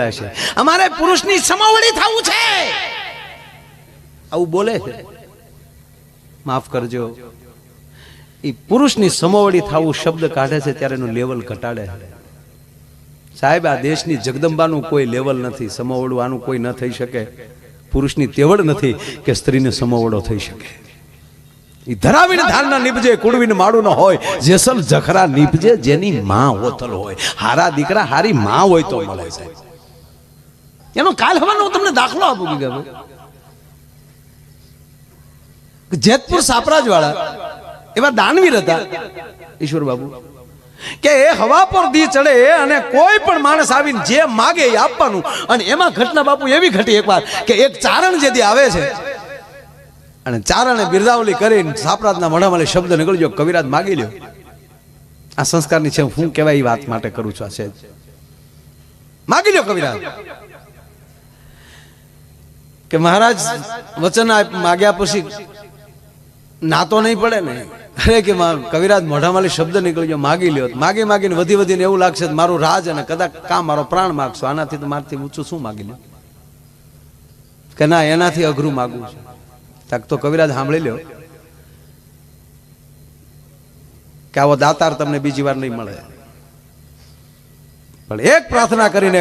અમારે પુરુષની સમોવડી થવું છે આવું બોલે છે. માફ કરજો, એ પુરુષની સમોવડી થવું શબ્દ કાઢે છે ત્યારે એનું લેવલ ઘટાડે છે. સાહેબ, આ દેશની જગદંબાનું કોઈ લેવલ નથી. સમોવડું આનું કોઈ ન થઈ શકે. પુરુષની તેવડ નથી કે સ્ત્રીને સમોવડો થઈ શકે. એ ધરાવીને ધાનના નીપજે, કુડવીને માળું ન હોય, જેસલ જખરા નીપજે, જેની માં હોતલ હોય. હારા દીકરા હારી માં હોય તો મળે છે. એનો કાલ હવાનો હું તમને દાખલો આપું કે જેતપુર સાપરાજ વાળા એવા દાનવીર હતા ઈશ્વર બાબુ, કે એ હવા પર દી ચડે અને કોઈ પણ માણસ આવીને જે માગે એ આપવાનું. અને એમાં ઘટના બાપુ એવી ઘટી એકવાર કે એક ચારણ જે દી આવે છે અને ચારણે બિરદાવલી કરીને સાપરાજના મોઢામાં શબ્દ નીકળ્યો, કવિરાજ માગી લ્યો. આ સંસ્કારની છે, હું કહેવાય એ વાત માટે કરું છું. આ છે માગી લ્યો કવિરાજ. કે મહારાજ વચન માગ્યા પછી ના તો નહીં પડે ને. અરે કે કવિરાજ મોઢામાં શબ્દ નીકળ્યો, માગી લ્યો. માગી માગીને વધી વધીને એવું લાગશે મારું રાજ અને કદાચ કામ મારો પ્રાણ માગશો. આનાથી તો મારથી ઊંચું શું માગી લ્યો? કે ના, એનાથી અઘરું માગવું છે. તક તો કવિરાજ સાંભળી લ્યો કે આવો દાતાર તમને બીજી વાર નહીં મળે. પણ એક પ્રાર્થના કરીને